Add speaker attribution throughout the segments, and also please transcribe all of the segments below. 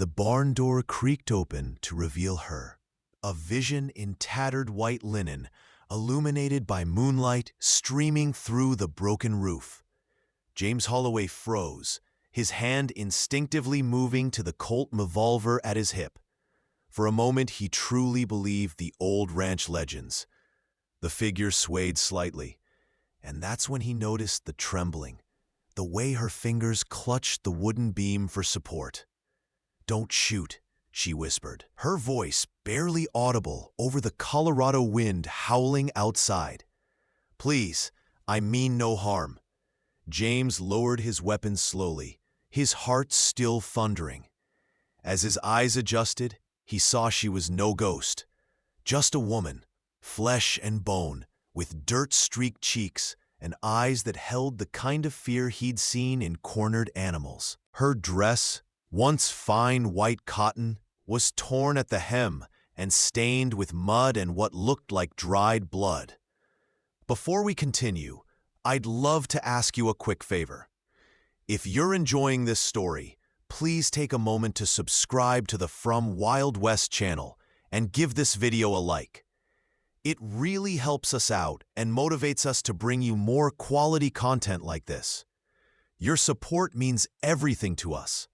Speaker 1: The barn door creaked open to reveal her, a vision in tattered white linen, illuminated by moonlight streaming through the broken roof. James Holloway froze, his hand instinctively moving to the Colt revolver at his hip. For a moment, he truly believed the old ranch legends. The figure swayed slightly, and that's when he noticed the trembling, the way her fingers clutched the wooden beam for support. "Don't shoot," she whispered, her voice barely audible over the Colorado wind howling outside. "Please, I mean no harm." James lowered his weapon slowly, his heart still thundering. As his eyes adjusted, he saw she was no ghost, just a woman, flesh and bone, with dirt-streaked cheeks and eyes that held the kind of fear he'd seen in cornered animals. Her dress, once fine white cotton, was torn at the hem and stained with mud and what looked like dried blood. Before we continue, I'd love to ask you a quick favor. If you're enjoying this story, please take a moment to subscribe to the From Wild West channel and give this video a like. It really helps us out and motivates us to bring you more quality content like this. Your support means everything to us,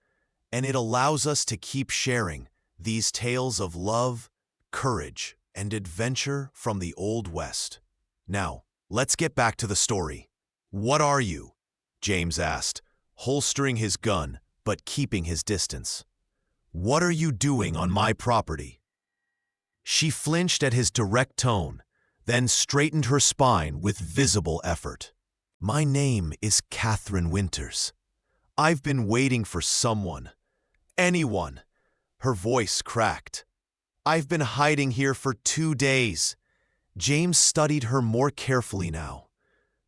Speaker 1: and it allows us to keep sharing these tales of love, courage, and adventure from the Old West. Now, let's get back to the story. "What are you?" James asked, holstering his gun but keeping his distance. "What are you doing on my property?" She flinched at his direct tone, then straightened her spine with visible effort. "My name is Catherine Winters. I've been waiting for someone, anyone." Her voice cracked. "I've been hiding here for 2 days." James studied her more carefully now.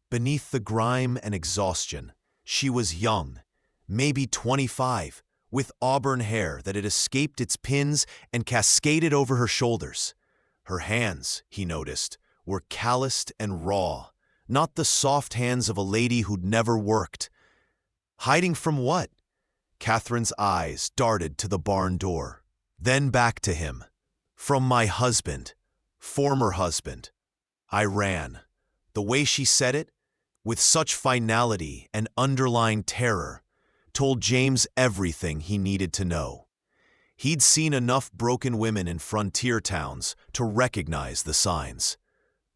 Speaker 1: Beneath the grime and exhaustion, she was young, maybe 25, with auburn hair that had escaped its pins and cascaded over her shoulders. Her hands, he noticed, were calloused and raw, not the soft hands of a lady who'd never worked. Hiding from what? Catherine's eyes darted to the barn door, then back to him. "From my husband, former husband." I ran. The way she said it, with such finality and underlying terror, told James everything he needed to know. He'd seen enough broken women in frontier towns to recognize the signs.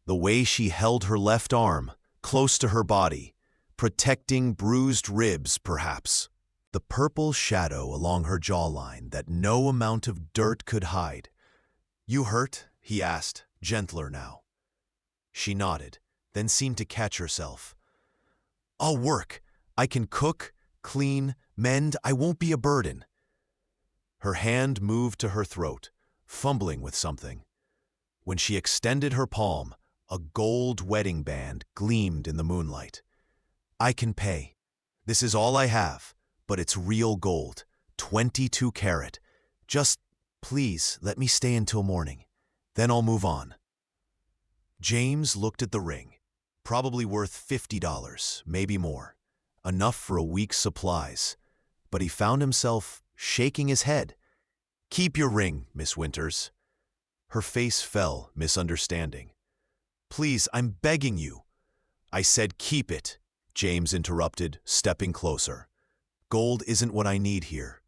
Speaker 1: The way she held her left arm, close to her body, protecting bruised ribs, perhaps. The purple shadow along her jawline that no amount of dirt could hide. "You hurt?" he asked, gentler now. She nodded, then seemed to catch herself. "I'll work. I can cook, clean, mend. I won't be a burden." Her hand moved to her throat, fumbling with something. When she extended her palm, a gold wedding band gleamed in the moonlight. "I can pay. This is all I have, but it's real gold, 22 karat. Just, please, let me stay until morning. Then I'll move on." James looked at the ring. Probably worth $50, maybe more. Enough for a week's supplies. But he found himself shaking his head. "Keep your ring, Miss Winters." Her face fell, misunderstanding. "Please, I'm begging you." "I said keep it," James interrupted, stepping closer. "Gold isn't what I need here.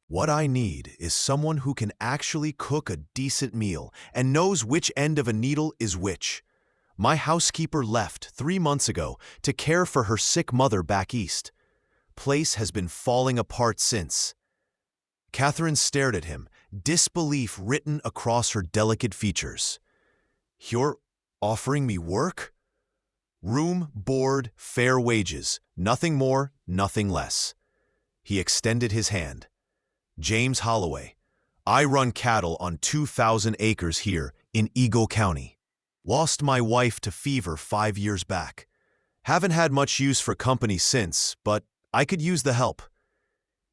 Speaker 1: What I need is someone who can actually cook a decent meal and knows which end of a needle is which. My housekeeper left 3 months ago to care for her sick mother back east. Place has been falling apart since." Catherine stared at him, disbelief written across her delicate features. "You're offering me work?" "Room, board, fair wages. Nothing more, nothing less." He extended his hand. "James Holloway. I run cattle on 2,000 acres here in Eagle County. Lost my wife to fever 5 years back. Haven't had much use for company since, but I could use the help."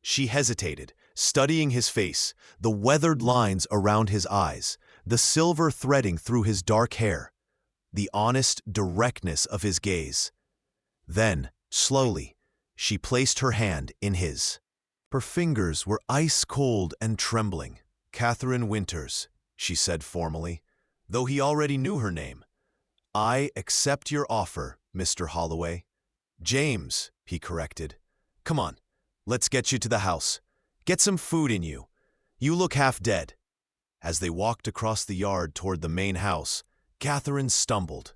Speaker 1: She hesitated, studying his face, the weathered lines around his eyes, the silver threading through his dark hair, the honest directness of his gaze. Then, slowly, she placed her hand in his. Her fingers were ice-cold and trembling. "Catherine Winters," she said formally, though he already knew her name. "I accept your offer, Mr. Holloway." "James," he corrected. "Come on, let's get you to the house. Get some food in you. You look half dead." As they walked across the yard toward the main house, Catherine stumbled.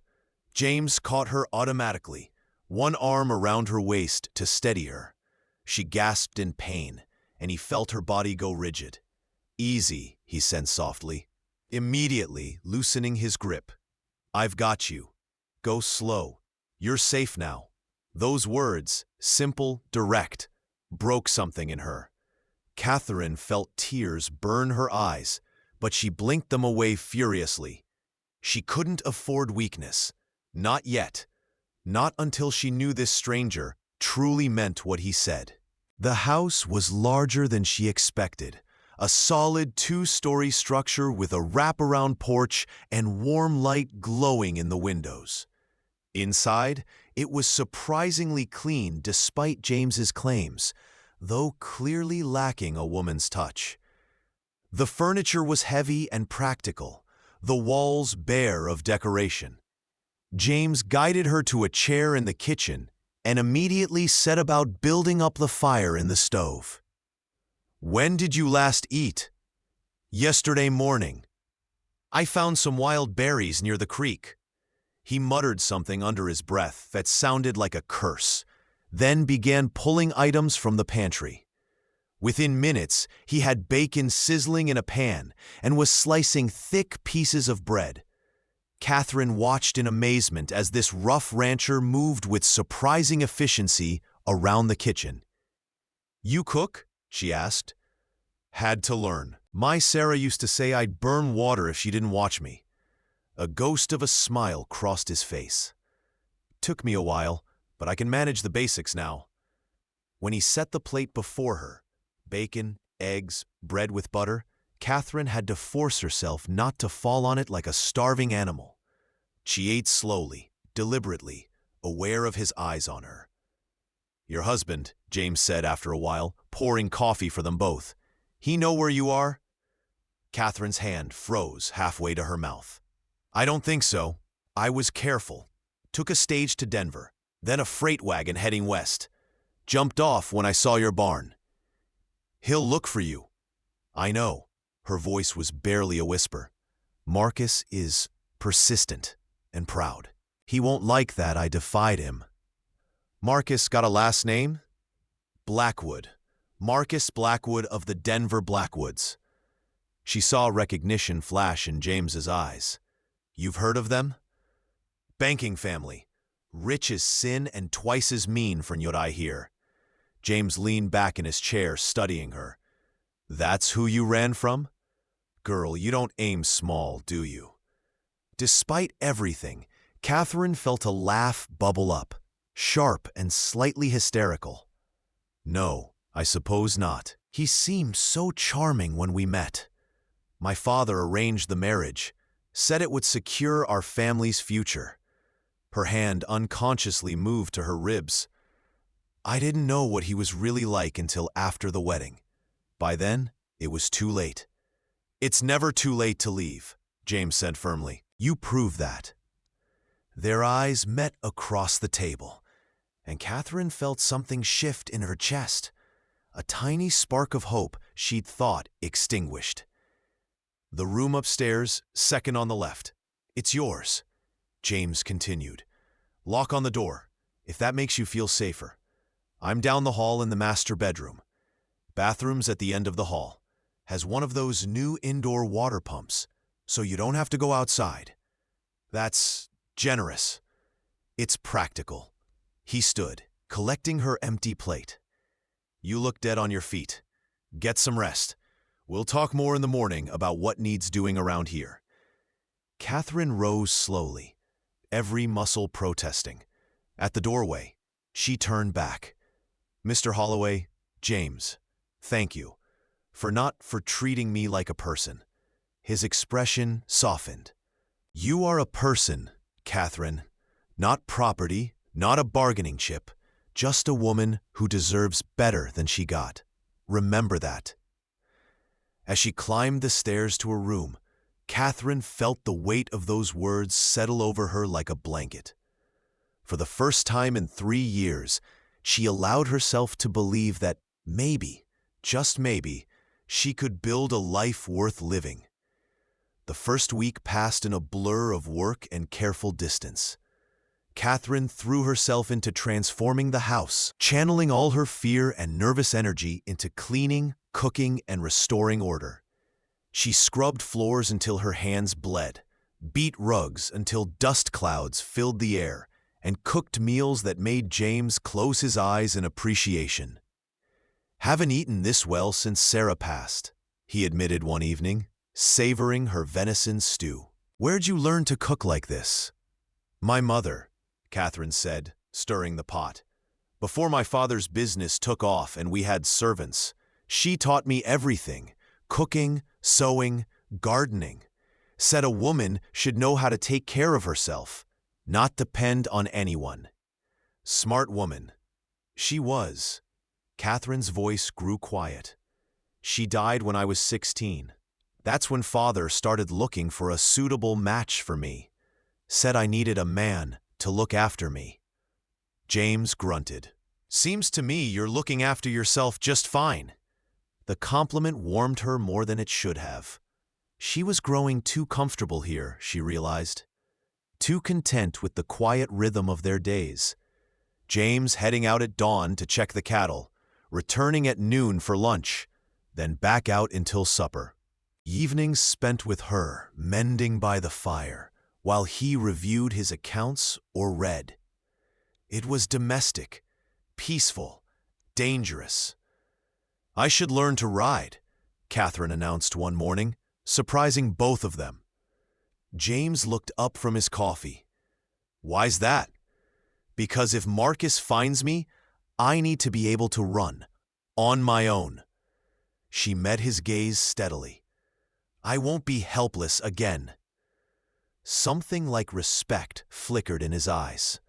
Speaker 1: James caught her automatically, one arm around her waist to steady her. She gasped in pain, and he felt her body go rigid. "Easy," he said softly, immediately loosening his grip. "I've got you. Go slow. You're safe now." Those words, simple, direct, broke something in her. Catherine felt tears burn her eyes, but she blinked them away furiously. She couldn't afford weakness. Not yet. Not until she knew this stranger truly meant what he said. The house was larger than she expected. A solid 2-story structure with a wraparound porch and warm light glowing in the windows. Inside, it was surprisingly clean despite James's claims, though clearly lacking a woman's touch. The furniture was heavy and practical, the walls bare of decoration. James guided her to a chair in the kitchen and immediately set about building up the fire in the stove. "When did you last eat?" "Yesterday morning. I found some wild berries near the creek." He muttered something under his breath that sounded like a curse, then began pulling items from the pantry. Within minutes, he had bacon sizzling in a pan and was slicing thick pieces of bread. Catherine watched in amazement as this rough rancher moved with surprising efficiency around the kitchen. "You cook?" she asked. "Had to learn. My Sarah used to say I'd burn water if she didn't watch me." A ghost of a smile crossed his face. "Took me a while, but I can manage the basics now." When he set the plate before her, bacon, eggs, bread with butter, Catherine had to force herself not to fall on it like a starving animal. She ate slowly, deliberately, aware of his eyes on her. "Your husband," James said after a while, pouring coffee for them both. "He know where you are?" Catherine's hand froze halfway to her mouth. "I don't think so. I was careful. Took a stage to Denver, then a freight wagon heading west. Jumped off when I saw your barn." "He'll look for you." "I know." Her voice was barely a whisper. "Marcus is persistent and proud. He won't like that I defied him." "Marcus got a last name?" "Blackwood. Marcus Blackwood of the Denver Blackwoods." She saw recognition flash in James's eyes. "You've heard of them?" "Banking family. Rich as sin and twice as mean from what I hear." James leaned back in his chair, studying her. "That's who you ran from? Girl, you don't aim small, do you?" Despite everything, Catherine felt a laugh bubble up, sharp and slightly hysterical. "No, I suppose not. He seemed so charming when we met. My father arranged the marriage, said it would secure our family's future." Her hand unconsciously moved to her ribs. "I didn't know what he was really like until after the wedding. By then, it was too late." "It's never too late to leave," James said firmly. "You prove that." Their eyes met across the table, and Catherine felt something shift in her chest, a tiny spark of hope she'd thought extinguished. "The room upstairs, second on the left. It's yours," James continued. "Lock on the door, if that makes you feel safer. I'm down the hall in the master bedroom. Bathroom's at the end of the hall. Has one of those new indoor water pumps, so you don't have to go outside. That's generous. It's practical." He stood, collecting her empty plate. "You look dead on your feet. Get some rest. We'll talk more in the morning about what needs doing around here." Catherine rose slowly, every muscle protesting. At the doorway, she turned back. "Mr. Holloway, James, thank you for treating me like a person." His expression softened. "You are a person, Catherine. Not property, not a bargaining chip, just a woman who deserves better than she got. Remember that." As she climbed the stairs to her room, Catherine felt the weight of those words settle over her like a blanket. For the first time in 3 years, she allowed herself to believe that maybe, just maybe, she could build a life worth living. The first week passed in a blur of work and careful distance. Catherine threw herself into transforming the house, channeling all her fear and nervous energy into cleaning, cooking, and restoring order. She scrubbed floors until her hands bled, beat rugs until dust clouds filled the air, and cooked meals that made James close his eyes in appreciation. "Haven't eaten this well since Sarah passed," he admitted one evening, savoring her venison stew. "Where'd you learn to cook like this?" "My mother," Catherine said, stirring the pot. "Before my father's business took off and we had servants, she taught me everything: cooking, sewing, gardening. Said a woman should know how to take care of herself, not depend on anyone." Smart woman. She was. Catherine's voice grew quiet. "She died when I was 16. That's when Father started looking for a suitable match for me. Said I needed a man to look after me." James grunted. "Seems to me you're looking after yourself just fine." The compliment warmed her more than it should have. She was growing too comfortable here, she realized. Too content with the quiet rhythm of their days. James heading out at dawn to check the cattle, returning at noon for lunch, then back out until supper. Evenings spent with her, mending by the fire, while he reviewed his accounts or read. It was domestic, peaceful, dangerous. "I should learn to ride," Catherine announced one morning, surprising both of them. James looked up from his coffee. "Why's that?" "Because if Marcus finds me, I need to be able to run, on my own." She met his gaze steadily. "I won't be helpless again." Something like respect flickered in his eyes.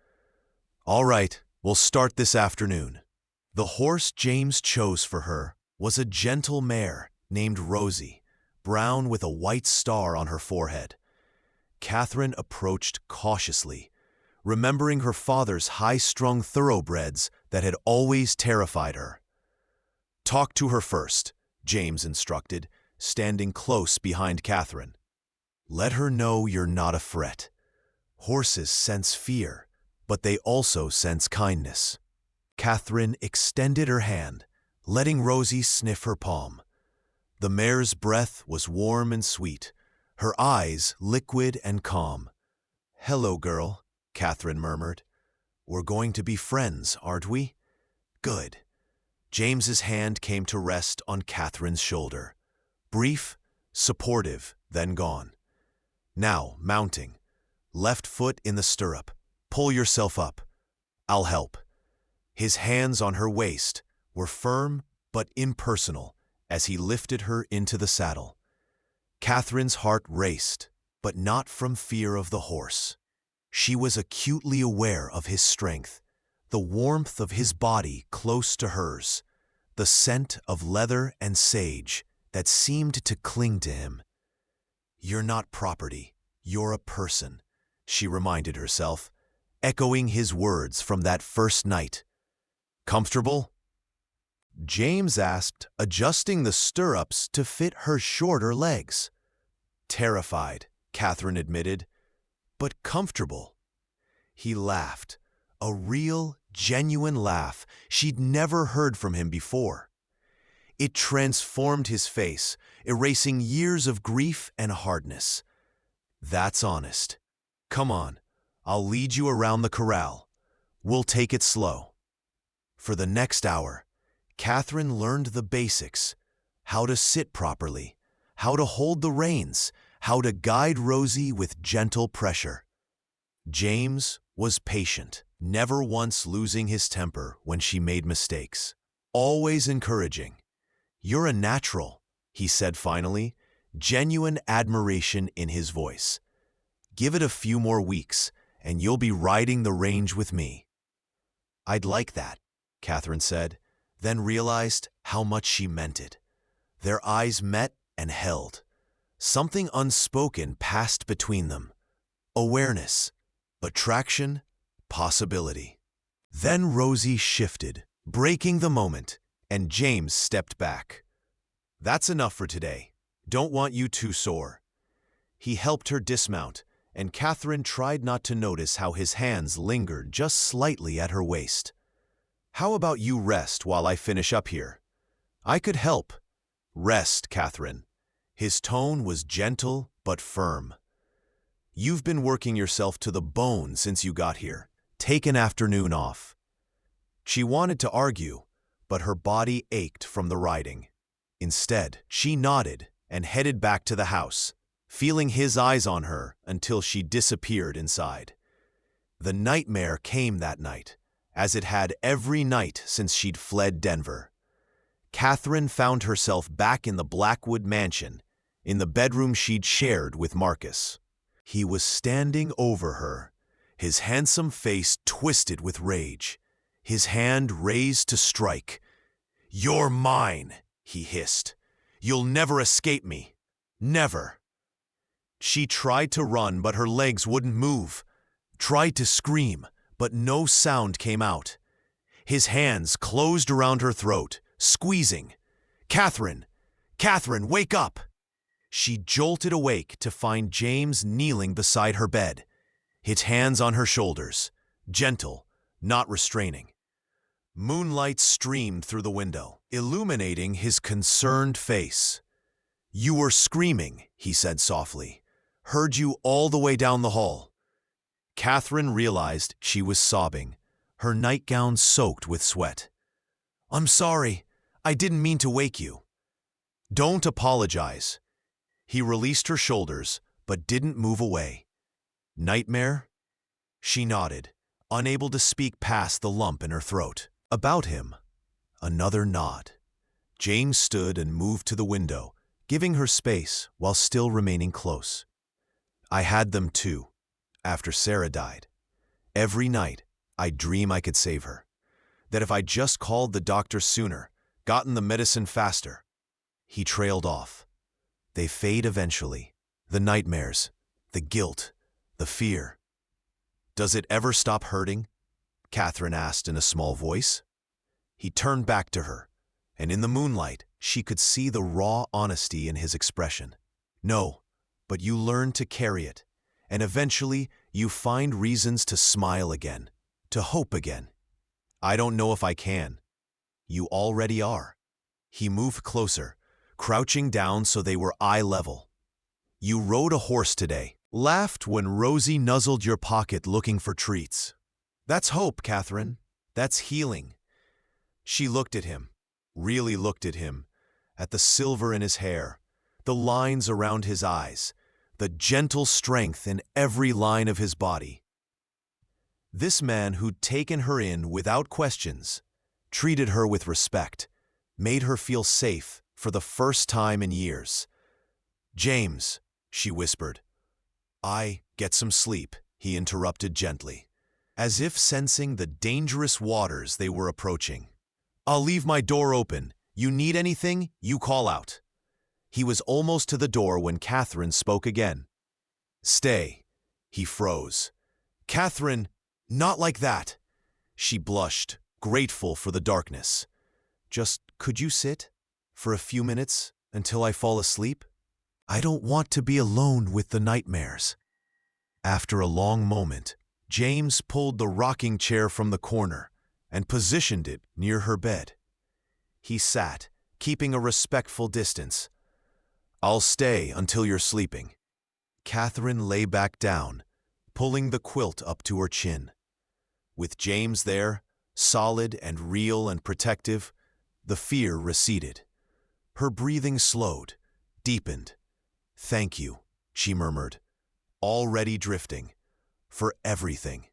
Speaker 1: "All right, we'll start this afternoon." The horse James chose for her was a gentle mare named Rosie, brown with a white star on her forehead. Catherine approached cautiously, remembering her father's high-strung thoroughbreds that had always terrified her. "Talk to her first," James instructed, standing close behind Catherine. "Let her know you're not a threat. Horses sense fear, but they also sense kindness." Catherine extended her hand, letting Rosie sniff her palm. The mare's breath was warm and sweet, her eyes liquid and calm. "Hello, girl," Catherine murmured. "We're going to be friends, aren't we?" "Good." James's hand came to rest on Catherine's shoulder. Brief, supportive, then gone. "Now, mounting. Left foot in the stirrup. Pull yourself up. I'll help." His hands on her waist were firm but impersonal as he lifted her into the saddle. Catherine's heart raced, but not from fear of the horse. She was acutely aware of his strength, the warmth of his body close to hers, the scent of leather and sage that seemed to cling to him. "You're not property, you're a person," she reminded herself, echoing his words from that first night. "Comfortable?" James asked, adjusting the stirrups to fit her shorter legs. "Terrified," Catherine admitted, "but comfortable." He laughed, a real, genuine laugh she'd never heard from him before. It transformed his face, erasing years of grief and hardness. "That's honest. Come on, I'll lead you around the corral. We'll take it slow." For the next hour, Catherine learned the basics: how to sit properly, how to hold the reins, how to guide Rosie with gentle pressure. James was patient, never once losing his temper when she made mistakes, always encouraging. "You're a natural," he said finally, genuine admiration in his voice. "Give it a few more weeks, and you'll be riding the range with me." "I'd like that," Catherine said, then realized how much she meant it. Their eyes met and held. Something unspoken passed between them. Awareness, attraction, possibility. Then Rosie shifted, breaking the moment, and James stepped back. "That's enough for today. Don't want you too sore." He helped her dismount, and Catherine tried not to notice how his hands lingered just slightly at her waist. "How about you rest while I finish up here? I could help." "Rest, Catherine." His tone was gentle but firm. "You've been working yourself to the bone since you got here. Take an afternoon off." She wanted to argue, but her body ached from the riding. Instead, she nodded and headed back to the house, feeling his eyes on her until she disappeared inside. The nightmare came that night, as it had every night since she'd fled Denver. Catherine found herself back in the Blackwood mansion, in the bedroom she'd shared with Marcus. He was standing over her, his handsome face twisted with rage, his hand raised to strike. "You're mine," he hissed. "You'll never escape me. Never." She tried to run, but her legs wouldn't move. Tried to scream, but no sound came out. His hands closed around her throat, squeezing. "Catherine! Catherine, wake up!" She jolted awake to find James kneeling beside her bed, his hands on her shoulders, gentle, not restraining. Moonlight streamed through the window, illuminating his concerned face. "You were screaming," he said softly. "Heard you all the way down the hall." Catherine realized she was sobbing, her nightgown soaked with sweat. "I'm sorry. I didn't mean to wake you." "Don't apologize." He released her shoulders, but didn't move away. "Nightmare?" She nodded, unable to speak past the lump in her throat. "About him?" Another nod. James stood and moved to the window, giving her space while still remaining close. "I had them too, after Sarah died. Every night, I'd dream I could save her. That if I just called the doctor sooner, gotten the medicine faster." He trailed off. "They fade eventually. The nightmares, the guilt, the fear." "Does it ever stop hurting?" Catherine asked in a small voice. He turned back to her, and in the moonlight, she could see the raw honesty in his expression. "No, but you learn to carry it, and eventually you find reasons to smile again, to hope again." "I don't know if I can." "You already are." He moved closer, crouching down so they were eye level. "You rode a horse today, laughed when Rosie nuzzled your pocket looking for treats. That's hope, Catherine. That's healing." She looked at him, really looked at him, at the silver in his hair, the lines around his eyes, the gentle strength in every line of his body. This man who'd taken her in without questions, treated her with respect, made her feel safe for the first time in years. "James," she whispered. Get some sleep," he interrupted gently, as if sensing the dangerous waters they were approaching. "I'll leave my door open. You need anything, you call out." He was almost to the door when Catherine spoke again. "Stay." He froze. "Catherine, not like that." She blushed, grateful for the darkness. "Just could you sit for a few minutes until I fall asleep? I don't want to be alone with the nightmares." After a long moment, James pulled the rocking chair from the corner and positioned it near her bed. He sat, keeping a respectful distance. "I'll stay until you're sleeping." Catherine lay back down, pulling the quilt up to her chin. With James there, solid and real and protective, the fear receded. Her breathing slowed, deepened. "Thank you," she murmured, already drifting, "for everything."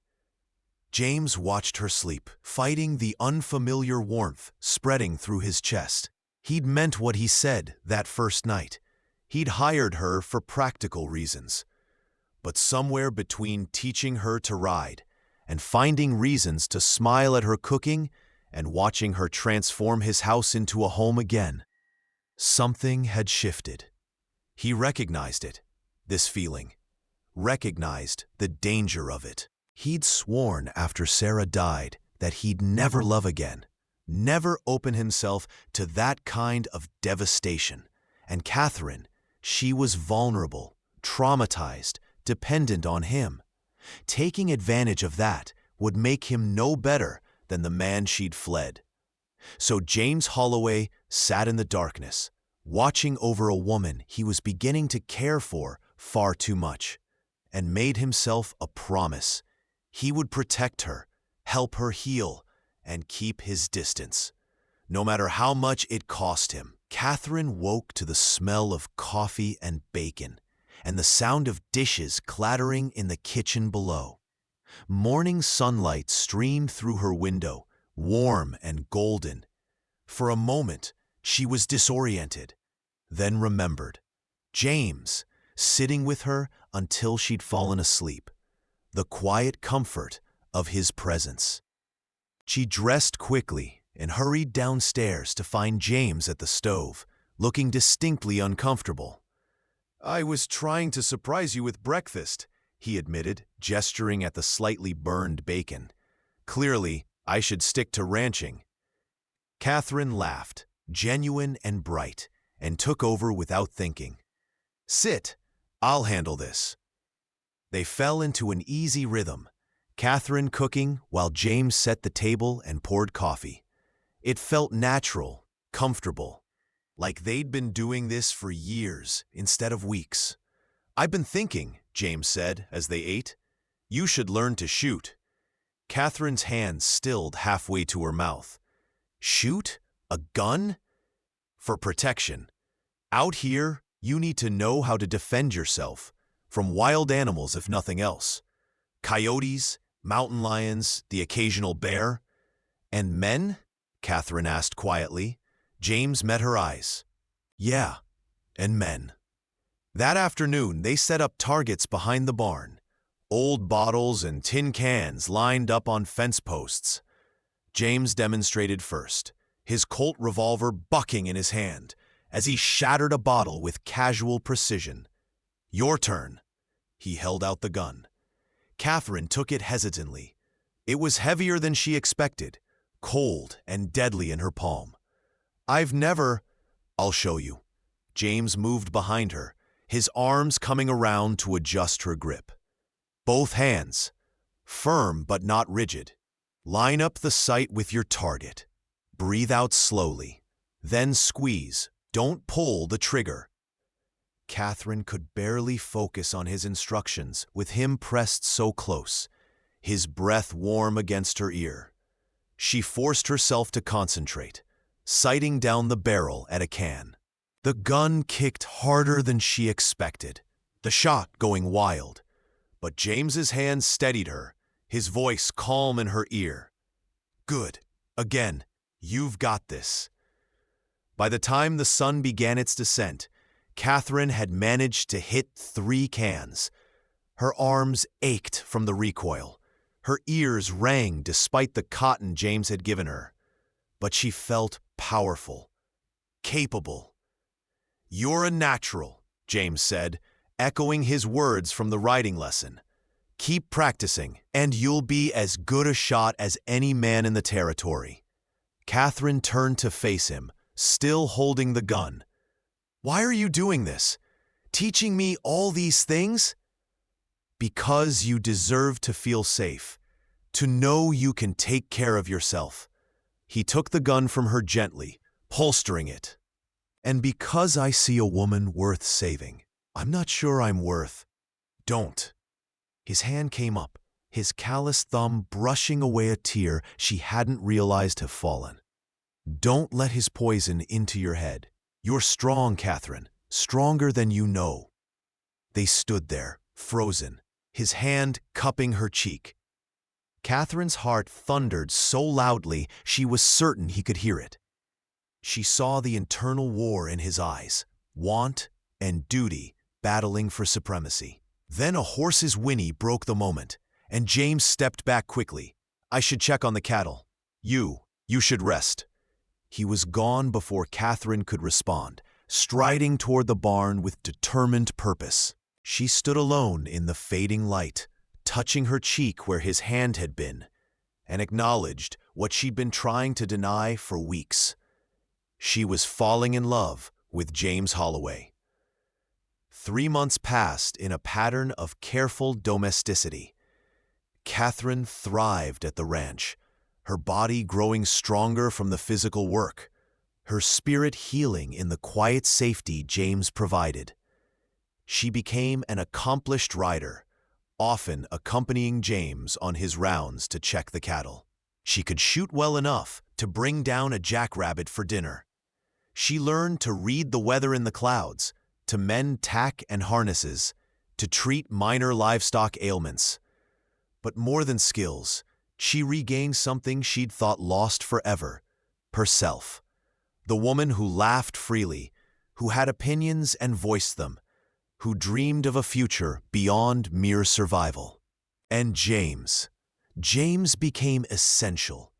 Speaker 1: James watched her sleep, fighting the unfamiliar warmth spreading through his chest. He'd meant what he said that first night. He'd hired her for practical reasons. But somewhere between teaching her to ride and finding reasons to smile at her cooking and watching her transform his house into a home again. Something had shifted. He recognized it, this feeling, recognized the danger of it. He'd sworn after Sarah died that he'd never love again, never open himself to that kind of devastation. And Catherine, she was vulnerable, traumatized, dependent on him. Taking advantage of that would make him no better than the man she'd fled. So James Holloway sat in the darkness, watching over a woman he was beginning to care for far too much, and made himself a promise. He would protect her, help her heal, and keep his distance, no matter how much it cost him. Catherine woke to the smell of coffee and bacon, and the sound of dishes clattering in the kitchen below. Morning sunlight streamed through her window, warm and golden. For a moment, she was disoriented, then remembered James sitting with her until she'd fallen asleep, the quiet comfort of his presence. She dressed quickly and hurried downstairs to find James at the stove, looking distinctly uncomfortable. "I was trying to surprise you with breakfast," he admitted, gesturing at the slightly burned bacon. "Clearly, I should stick to ranching." Catherine laughed, genuine and bright, and took over without thinking. "Sit, I'll handle this." They fell into an easy rhythm, Catherine cooking while James set the table and poured coffee. It felt natural, comfortable, like they'd been doing this for years instead of weeks. "I've been thinking," James said as they ate, "you should learn to shoot." Catherine's hand stilled halfway to her mouth. "Shoot? A gun?" "For protection. Out here, you need to know how to defend yourself, from wild animals if nothing else. Coyotes, mountain lions, the occasional bear." "And men?" Catherine asked quietly. James met her eyes. "Yeah, and men." That afternoon, they set up targets behind the barn. Old bottles and tin cans lined up on fence posts. James demonstrated first, his Colt revolver bucking in his hand as he shattered a bottle with casual precision. "Your turn." He held out the gun. Catherine took it hesitantly. It was heavier than she expected, cold and deadly in her palm. "I've never—" "I'll show you." James moved behind her, his arms coming around to adjust her grip. Both hands, firm but not rigid. "Line up the sight with your target. Breathe out slowly. Then squeeze. Don't pull the trigger." Catherine could barely focus on his instructions with him pressed so close, his breath warm against her ear. She forced herself to concentrate, sighting down the barrel at a can. The gun kicked harder than she expected, the shot going wild. But James's hand steadied her, his voice calm in her ear. "Good. Again. You've got this." By the time the sun began its descent, Catherine had managed to hit 3 cans. Her arms ached from the recoil. Her ears rang despite the cotton James had given her. But she felt powerful, capable. "You're a natural," James said, echoing his words from the riding lesson. "Keep practicing, and you'll be as good a shot as any man in the territory." Catherine turned to face him, still holding the gun. "Why are you doing this? Teaching me all these things?" "Because you deserve to feel safe, to know you can take care of yourself." He took the gun from her gently, holstering it. "And because I see a woman worth saving, I'm not sure I'm worth—" "Don't." His hand came up, his callous thumb brushing away a tear she hadn't realized had fallen. "Don't let his poison into your head. You're strong, Catherine, stronger than you know." They stood there, frozen, his hand cupping her cheek. Catherine's heart thundered so loudly she was certain he could hear it. She saw the internal war in his eyes, want and duty battling for supremacy. Then a horse's whinny broke the moment, and James stepped back quickly. "I should check on the cattle." You You should rest." He was gone before Catherine could respond, striding toward the barn with determined purpose. She stood alone in the fading light, touching her cheek where his hand had been, and acknowledged what she'd been trying to deny for weeks. She was falling in love with James Holloway. 3 months passed in a pattern of careful domesticity. Catherine thrived at the ranch, her body growing stronger from the physical work, her spirit healing in the quiet safety James provided. She became an accomplished rider, often accompanying James on his rounds to check the cattle. She could shoot well enough to bring down a jackrabbit for dinner. She learned to read the weather in the clouds, to mend tack and harnesses, to treat minor livestock ailments. But more than skills, she regained something she'd thought lost forever: herself. The woman who laughed freely, who had opinions and voiced them, who dreamed of a future beyond mere survival. And James became essential,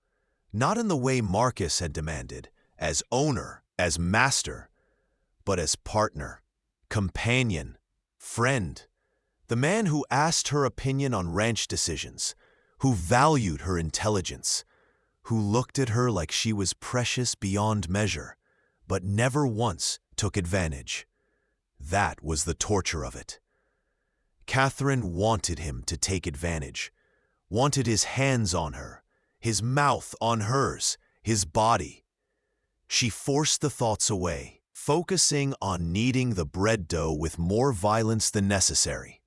Speaker 1: not in the way Marcus had demanded, as owner, as master, but as partner, companion, friend. The man who asked her opinion on ranch decisions, who valued her intelligence, who looked at her like she was precious beyond measure, but never once took advantage. That was the torture of it. Catherine wanted him to take advantage, wanted his hands on her, his mouth on hers, his body. She forced the thoughts away, focusing on kneading the bread dough with more violence than necessary.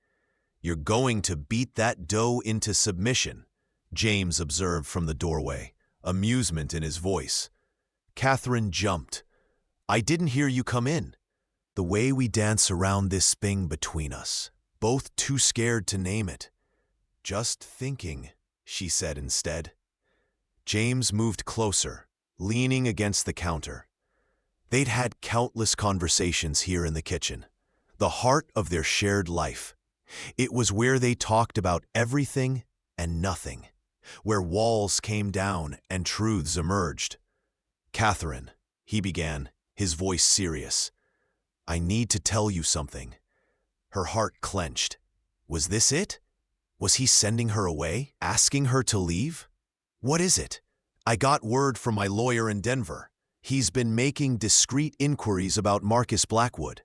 Speaker 1: "You're going to beat that dough into submission," James observed from the doorway, amusement in his voice. Catherine jumped. "I didn't hear you come in." "The way we dance around this thing between us, both too scared to name it." "Just thinking," she said instead. James moved closer, leaning against the counter. They'd had countless conversations here in the kitchen, the heart of their shared life. It was where they talked about everything and nothing, where walls came down and truths emerged. "Catherine," he began, his voice serious, "I need to tell you something." Her heart clenched. Was this it? Was he sending her away, asking her to leave? "What is it?" "I got word from my lawyer in Denver. He's been making discreet inquiries about Marcus Blackwood."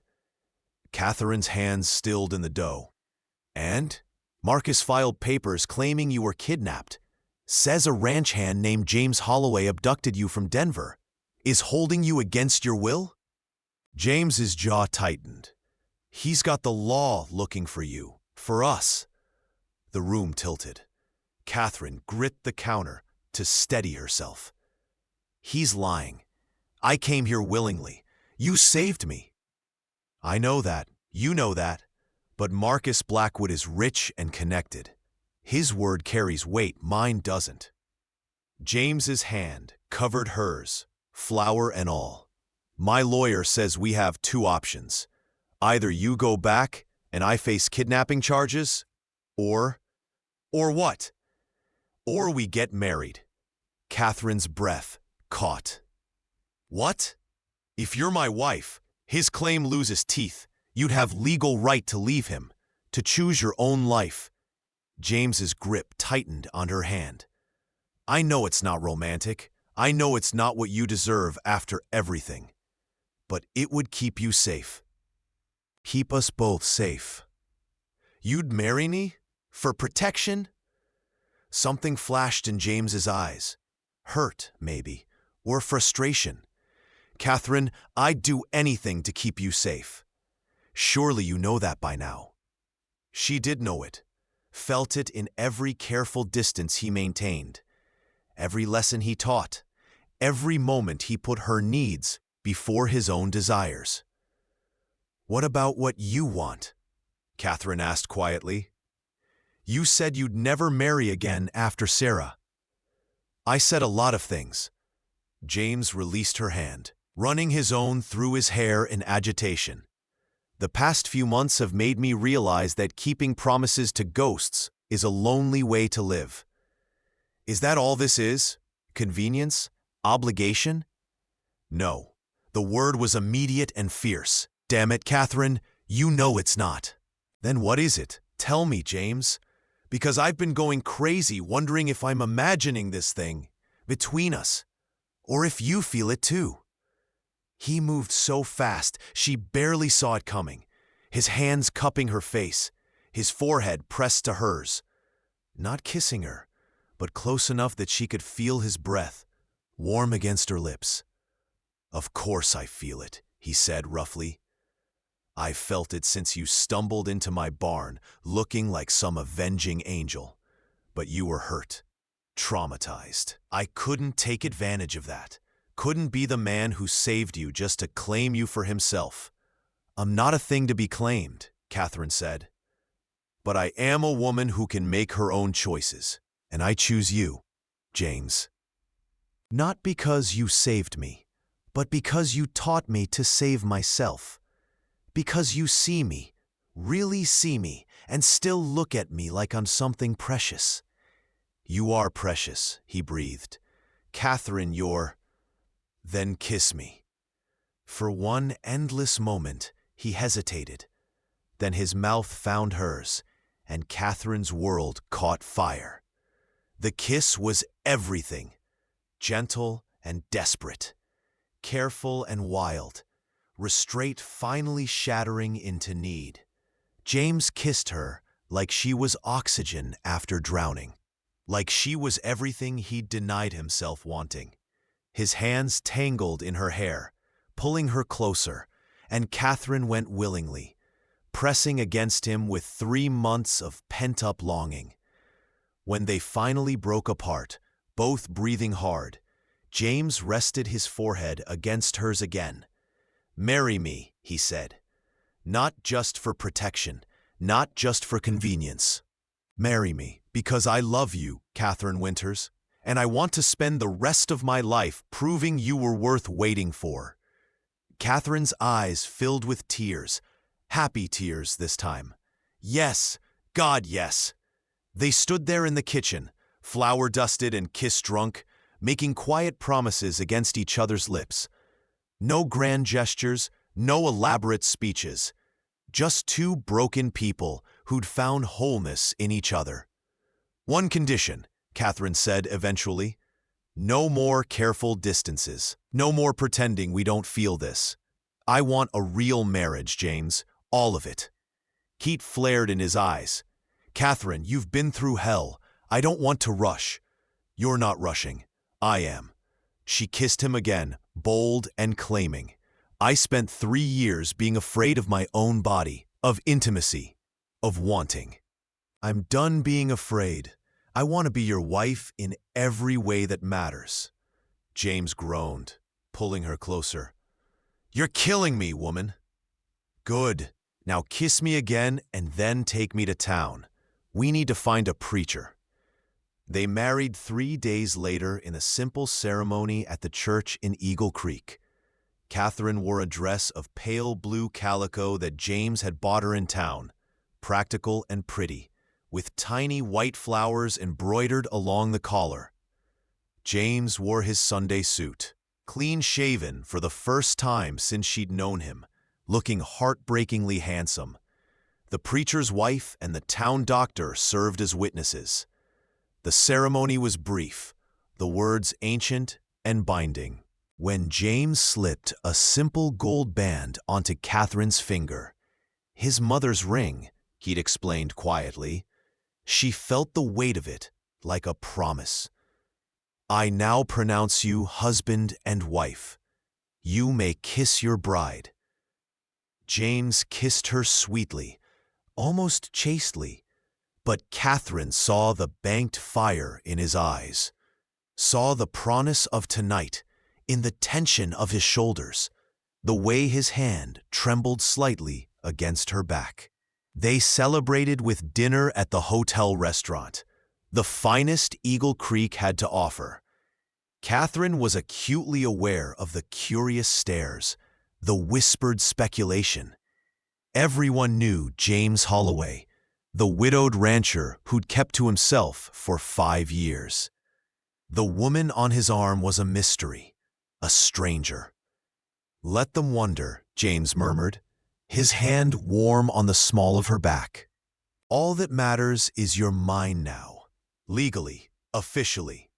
Speaker 1: Catherine's hands stilled in the dough. "And? Marcus filed papers claiming you were kidnapped. Says a ranch hand named James Holloway abducted you from Denver. Is holding you against your will?" James's jaw tightened. "He's got the law looking for you, for us." The room tilted. Catherine gripped the counter to steady herself. "He's lying. I came here willingly. You saved me." "I know that. You know that. But Marcus Blackwood is rich and connected. His word carries weight, mine doesn't." James's hand covered hers, flower and all. "My lawyer says we have 2 options. Either you go back and I face kidnapping charges, or what? Or we get married." Catherine's breath caught. "What? If you're my wife, his claim loses teeth. You'd have legal right to leave him, to choose your own life." James's grip tightened on her hand. "I know it's not romantic. I know it's not what you deserve after everything. But it would keep you safe. Keep us both safe." "You'd marry me? For protection?" Something flashed in James's eyes. Hurt, maybe, or frustration. "Catherine, I'd do anything to keep you safe. Surely you know that by now." She did know it, felt it in every careful distance he maintained, every lesson he taught, every moment he put her needs before his own desires. "What about what you want?" Catherine asked quietly. "You said you'd never marry again after Sarah." "I said a lot of things." James released her hand, running his own through his hair in agitation. "The past few months have made me realize that keeping promises to ghosts is a lonely way to live." "Is that all this is? Convenience? Obligation? No. The word was immediate and fierce. Damn it, Catherine, you know it's not. Then what is it? Tell me, James. Because I've been going crazy wondering if I'm imagining this thing between us, or if you feel it too. He moved so fast, she barely saw it coming, his hands cupping her face, his forehead pressed to hers. Not kissing her, but close enough that she could feel his breath, warm against her lips. Of course I feel it, he said roughly. I've felt it since you stumbled into my barn, looking like some avenging angel. But you were hurt, traumatized. I couldn't take advantage of that. Couldn't be the man who saved you just to claim you for himself. I'm not a thing to be claimed, Catherine said. But I am a woman who can make her own choices, and I choose you, James. Not because you saved me, but because you taught me to save myself. Because you see me, really see me, and still look at me like I'm something precious. You are precious, he breathed. Catherine, you're... Then kiss me. For one endless moment, he hesitated. Then his mouth found hers, and Catherine's world caught fire. The kiss was everything, gentle and desperate, careful and wild, restraint finally shattering into need. James kissed her like she was oxygen after drowning, like she was everything he'd denied himself wanting. His hands tangled in her hair, pulling her closer, and Catherine went willingly, pressing against him with 3 months of pent-up longing. When they finally broke apart, both breathing hard, James rested his forehead against hers again. Marry me, he said. Not just for protection, not just for convenience. Marry me because I love you, Catherine Winters, and I want to spend the rest of my life proving you were worth waiting for. Catherine's eyes filled with tears, happy tears this time. Yes, God, yes. They stood there in the kitchen, flour-dusted and kiss-drunk, making quiet promises against each other's lips. No grand gestures, no elaborate speeches. Just two broken people who'd found wholeness in each other. One condition, Catherine said eventually. No more careful distances. No more pretending we don't feel this. I want a real marriage, James. All of it. Heat flared in his eyes. Catherine, you've been through hell. I don't want to rush. You're not rushing. I am. She kissed him again, bold and claiming. I spent 3 years being afraid of my own body, of intimacy, of wanting. I'm done being afraid. I want to be your wife in every way that matters. James groaned, pulling her closer. You're killing me, woman. Good. Now kiss me again and then take me to town. We need to find a preacher. They married 3 days later in a simple ceremony at the church in Eagle Creek. Catherine wore a dress of pale blue calico that James had bought her in town, practical and pretty, with tiny white flowers embroidered along the collar. James wore his Sunday suit, clean-shaven for the first time since she'd known him, looking heartbreakingly handsome. The preacher's wife and the town doctor served as witnesses. The ceremony was brief, the words ancient and binding. When James slipped a simple gold band onto Catherine's finger, his mother's ring, he'd explained quietly, she felt the weight of it like a promise. I now pronounce you husband and wife. You may kiss your bride. James kissed her sweetly, almost chastely, but Catherine saw the banked fire in his eyes, saw the promise of tonight in the tension of his shoulders, the way his hand trembled slightly against her back. They celebrated with dinner at the hotel restaurant, the finest Eagle Creek had to offer. Catherine was acutely aware of the curious stares, the whispered speculation. Everyone knew James Holloway, the widowed rancher who'd kept to himself for 5 years. The woman on his arm was a mystery, a stranger. "Let them wonder," James murmured, his hand warm on the small of her back. "All that matters is you're mine now. Legally, officially."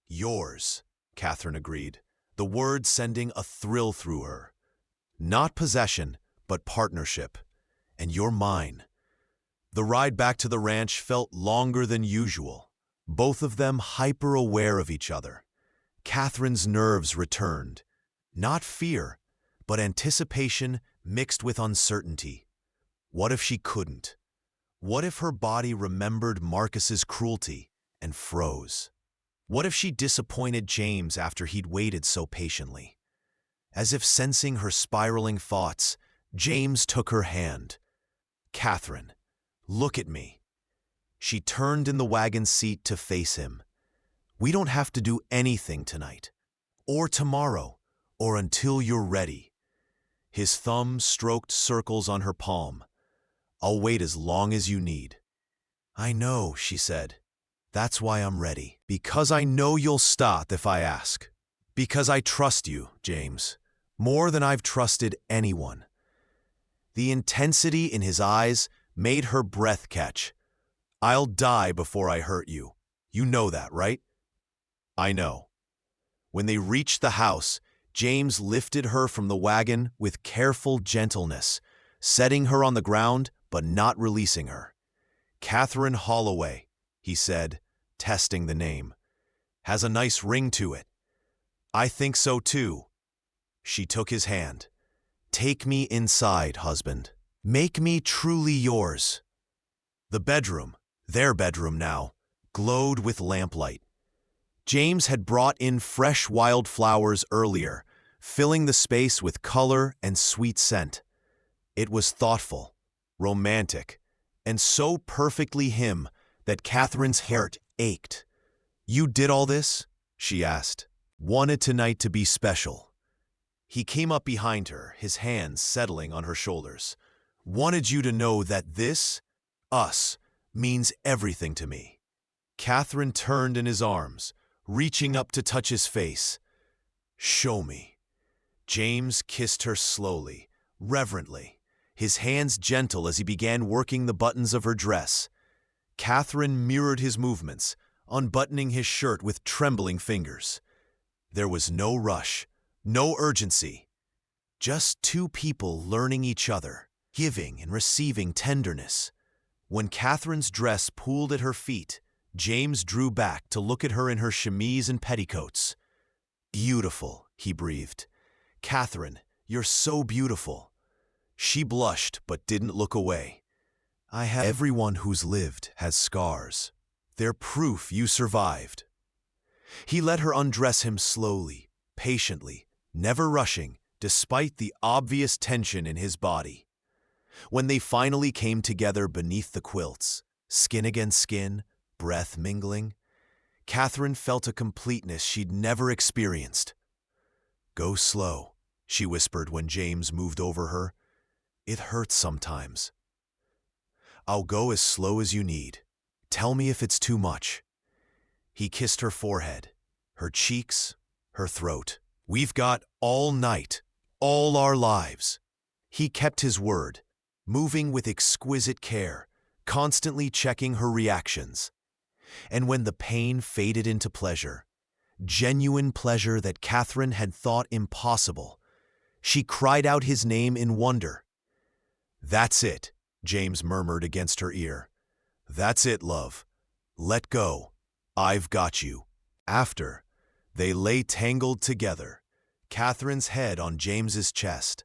Speaker 1: "Yours," Catherine agreed, the words sending a thrill through her. "Not possession, but partnership. And you're mine." The ride back to the ranch felt longer than usual, both of them hyper-aware of each other. Catherine's nerves returned. Not fear, but anticipation mixed with uncertainty. What if she couldn't? What if her body remembered Marcus's cruelty and froze? What if she disappointed James after he'd waited so patiently? As if sensing her spiraling thoughts, James took her hand. "Catherine, look at me." She turned in the wagon seat to face him. "We don't have to do anything tonight, or tomorrow, or until you're ready." His thumb stroked circles on her palm. "I'll wait as long as you need." "I know," she said. "That's why I'm ready. Because I know you'll stop if I ask. Because I trust you, James, more than I've trusted anyone." The intensity in his eyes made her breath catch. "I'll die before I hurt you. You know that, right?" "I know." When they reached the house, James lifted her from the wagon with careful gentleness, setting her on the ground but not releasing her. "Catherine Holloway," he said, testing the name. "Has a nice ring to it." "I think so too." She took his hand. "Take me inside, husband. Make me truly yours." The bedroom, their bedroom now, glowed with lamplight. James had brought in fresh wildflowers earlier, filling the space with color and sweet scent. It was thoughtful, romantic, and so perfectly him that Catherine's heart ached. "You did all this?" she asked. "Wanted tonight to be special." He came up behind her, his hands settling on her shoulders. "Wanted you to know that this, us, means everything to me." Catherine turned in his arms, reaching up to touch his face. "Show me." James kissed her slowly, reverently, his hands gentle as he began working the buttons of her dress. Catherine mirrored his movements, unbuttoning his shirt with trembling fingers. There was no rush, no urgency. Just two people learning each other, giving and receiving tenderness. When Catherine's dress pooled at her feet, James drew back to look at her in her chemise and petticoats. "Beautiful," he breathed. "Catherine, you're so beautiful." She blushed but didn't look away. Everyone who's lived has scars. They're proof you survived." He let her undress him slowly, patiently, never rushing, despite the obvious tension in his body. When they finally came together beneath the quilts, skin against skin, breath mingling, Catherine felt a completeness she'd never experienced. "Go slow," she whispered when James moved over her. "It hurts sometimes." "I'll go as slow as you need. Tell me if it's too much." He kissed her forehead, her cheeks, her throat. "We've got all night, all our lives." He kept his word, moving with exquisite care, constantly checking her reactions. And when the pain faded into pleasure, genuine pleasure that Catherine had thought impossible, she cried out his name in wonder. "That's it," James murmured against her ear. "That's it, love. Let go. I've got you." After, they lay tangled together, Catherine's head on James's chest,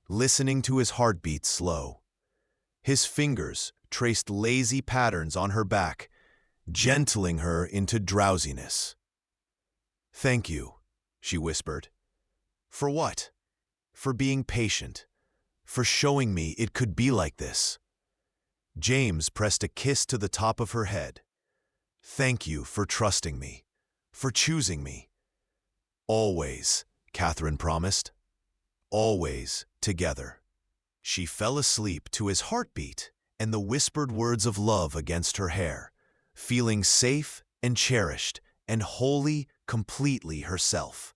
Speaker 1: listening to his heartbeat slow. His fingers traced lazy patterns on her back, gentling her into drowsiness. "Thank you," she whispered. "For what?" "For being patient. For showing me it could be like this." James pressed a kiss to the top of her head. "Thank you for trusting me, for choosing me." "Always," Catherine promised. "Always together." She fell asleep to his heartbeat and the whispered words of love against her hair, feeling safe and cherished and wholly, completely herself.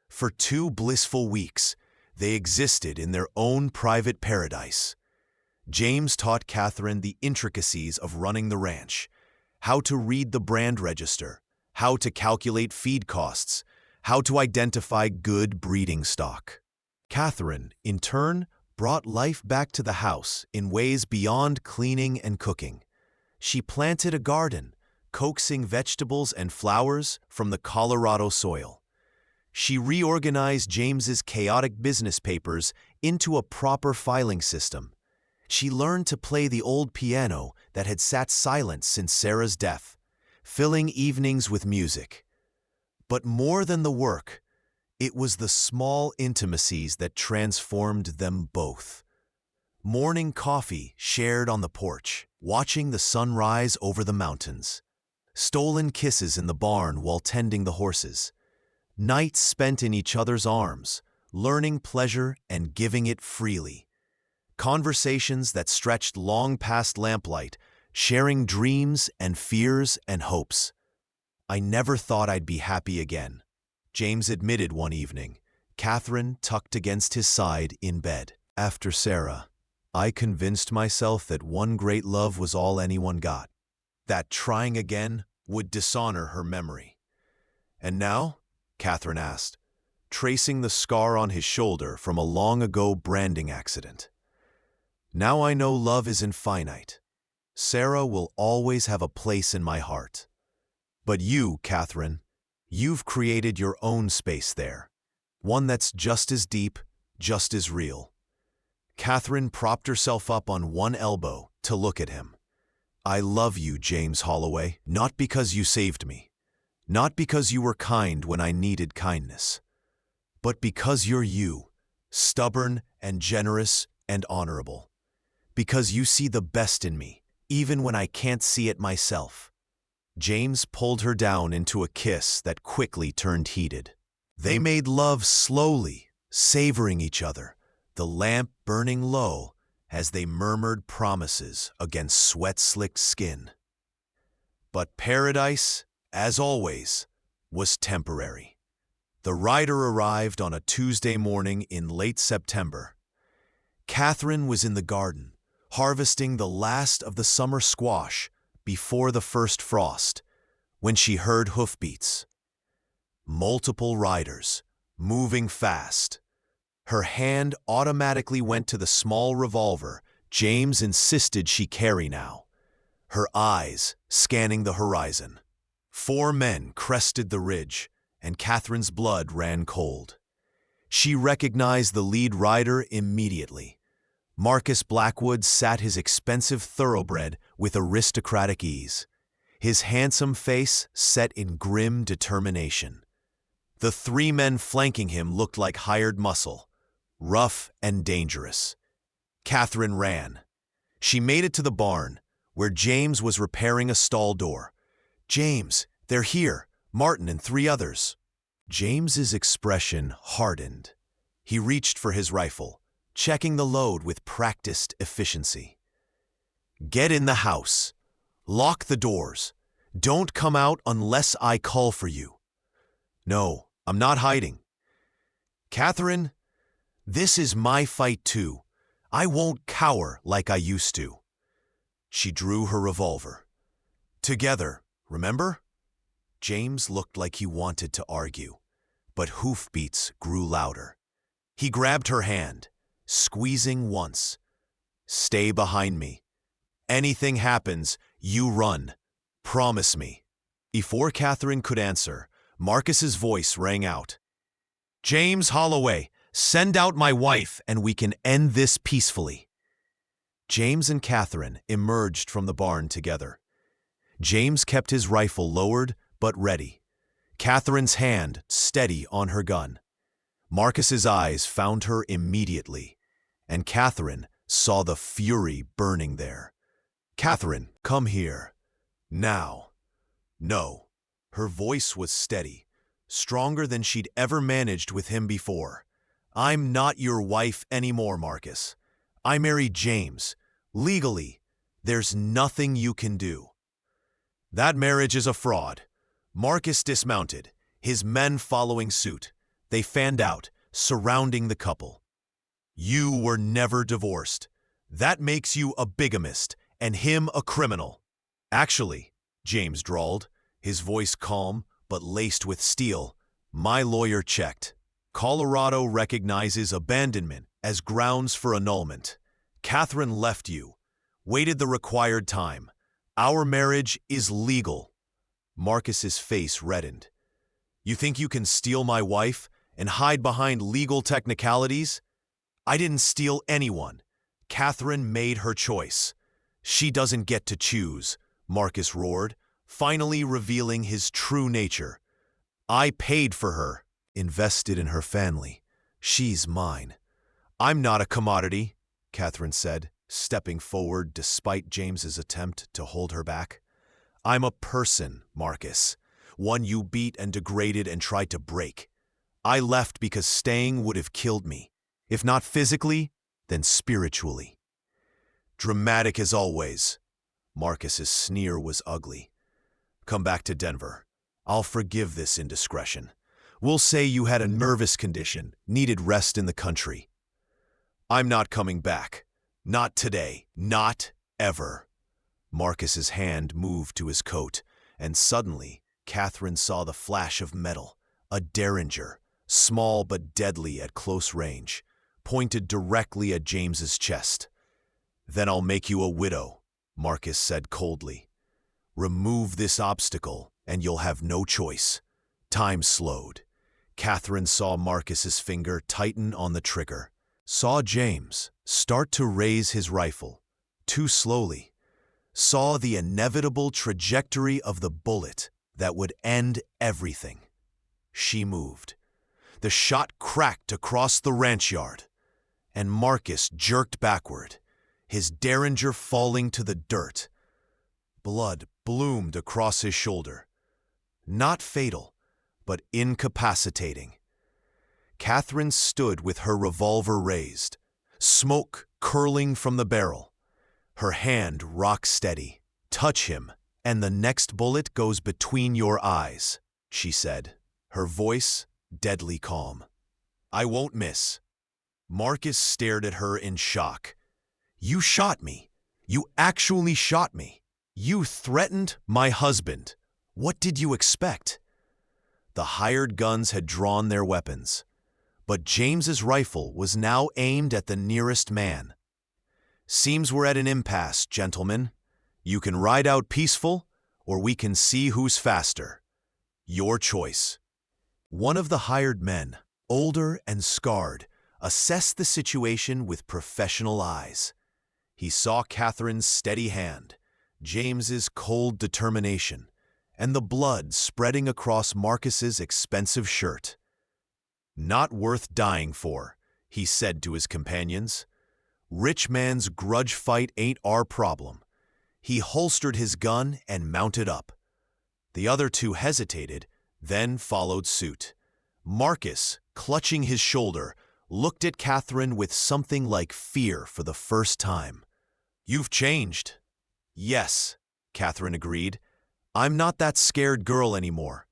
Speaker 1: For 2 blissful weeks, they existed in their own private paradise. James taught Catherine the intricacies of running the ranch, how to read the brand register, how to calculate feed costs, how to identify good breeding stock. Catherine, in turn, brought life back to the house in ways beyond cleaning and cooking. She planted a garden, coaxing vegetables and flowers from the Colorado soil. She reorganized James's chaotic business papers into a proper filing system. She learned to play the old piano that had sat silent since Sarah's death, filling evenings with music. But more than the work, it was the small intimacies that transformed them both. Morning coffee shared on the porch, watching the sun rise over the mountains. Stolen kisses in the barn while tending the horses. Nights spent in each other's arms, learning pleasure and giving it freely. Conversations that stretched long past lamplight, sharing dreams and fears and hopes. "I never thought I'd be happy again," James admitted one evening, Catherine tucked against his side in bed. "After Sarah, I convinced myself that one great love was all anyone got, that trying again would dishonor her memory." "And now?" Catherine asked, tracing the scar on his shoulder from a long-ago branding accident. "Now I know love isn't finite. Sarah will always have a place in my heart. But you, Catherine, you've created your own space there, one that's just as deep, just as real." Catherine propped herself up on one elbow to look at him. "I love you, James Holloway, not because you saved me, not because you were kind when I needed kindness, but because you're you, stubborn and generous and honorable. Because you see the best in me, even when I can't see it myself." James pulled her down into a kiss that quickly turned heated. They made love slowly, savoring each other, the lamp burning low as they murmured promises against sweat-slicked skin. But paradise, as always, was temporary. The rider arrived on a Tuesday morning in late September. Catherine was in the garden, harvesting the last of the summer squash before the first frost, when she heard hoofbeats. Multiple riders, moving fast. Her hand automatically went to the small revolver James insisted she carry now, her eyes scanning the horizon. 4 men crested the ridge, and Catherine's blood ran cold. She recognized the lead rider immediately. Marcus Blackwood sat his expensive thoroughbred with aristocratic ease, his handsome face set in grim determination. The 3 men flanking him looked like hired muscle, rough and dangerous. Catherine ran. She made it to the barn, where James was repairing a stall door. "James, they're here, Martin and 3 others." James's expression hardened. He reached for his rifle, checking the load with practiced efficiency. "Get in the house. Lock the doors. Don't come out unless I call for you." "No, I'm not hiding." "Catherine, this is my fight too. I won't cower like I used to." She drew her revolver. "Together, remember?" James looked like he wanted to argue, but hoofbeats grew louder. He grabbed her hand, squeezing once. "Stay behind me. Anything happens, you run. Promise me." Before Catherine could answer, Marcus's voice rang out. "James Holloway, send out my wife and we can end this peacefully." James and Catherine emerged from the barn together. James kept his rifle lowered but ready, Catherine's hand steady on her gun. Marcus's eyes found her immediately, and Catherine saw the fury burning there. "Catherine, come here. Now." "No." Her voice was steady, stronger than she'd ever managed with him before. "I'm not your wife anymore, Marcus. I married James. Legally, there's nothing you can do." "That marriage is a fraud. Marcus dismounted, his men following suit. They fanned out, surrounding the couple. You were never divorced. That makes you a bigamist, and him a criminal. Actually, James drawled, his voice calm but laced with steel, my lawyer checked. Colorado recognizes abandonment as grounds for annulment. Catherine left you, waited the required time. Our marriage is legal. Marcus's face reddened. You think you can steal my wife and hide behind legal technicalities? I didn't steal anyone. Catherine made her choice. She doesn't get to choose, Marcus roared, finally revealing his true nature. I paid for her, invested in her family. She's mine. I'm not a commodity, Catherine said, stepping forward despite James's attempt to hold her back. I'm a person, Marcus, one you beat and degraded and tried to break. I left because staying would have killed me, if not physically, then spiritually. Dramatic as always. Marcus's sneer was ugly. Come back to Denver. I'll forgive this indiscretion. We'll say you had a nervous condition, needed rest in the country. I'm not coming back. Not today. Not ever. Marcus's hand moved to his coat, and suddenly, Catherine saw the flash of metal, a derringer, small but deadly at close range, pointed directly at James's chest. Then I'll make you a widow, Marcus said coldly. Remove this obstacle, and you'll have no choice. Time slowed. Catherine saw Marcus's finger tighten on the trigger, saw James start to raise his rifle, too slowly, saw the inevitable trajectory of the bullet that would end everything. She moved. The shot cracked across the ranch yard, and Marcus jerked backward, his derringer falling to the dirt. Blood bloomed across his shoulder. Not fatal, but incapacitating. Catherine stood with her revolver raised, smoke curling from the barrel. Her hand rock steady. Touch him, and the next bullet goes between your eyes, she said, her voice deadly calm. I won't miss. Marcus stared at her in shock. You shot me. You actually shot me. You threatened my husband. What did you expect? The hired guns had drawn their weapons, but James's rifle was now aimed at the nearest man. Seems we're at an impasse, gentlemen. You can ride out peaceful, or we can see who's faster. Your choice. One of the hired men, older and scarred, assessed the situation with professional eyes. He saw Catherine's steady hand, James's cold determination, and the blood spreading across Marcus's expensive shirt. Not worth dying for, he said to his companions. Rich man's grudge fight ain't our problem. He holstered his gun and mounted up. The other two hesitated, then followed suit. Marcus, clutching his shoulder, looked at Catherine with something like fear for the first time. You've changed. Yes, Catherine agreed. I'm not that scared girl anymore.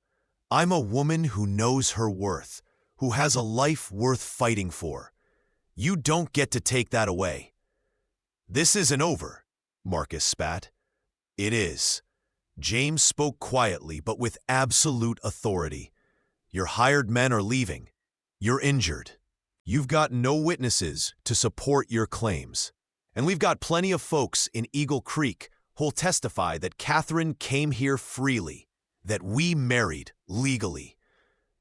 Speaker 1: I'm a woman who knows her worth, who has a life worth fighting for. You don't get to take that away. This isn't over, Marcus spat. It is. James spoke quietly but with absolute authority. Your hired men are leaving. You're injured. You've got no witnesses to support your claims. And we've got plenty of folks in Eagle Creek who'll testify that Catherine came here freely, that we married legally.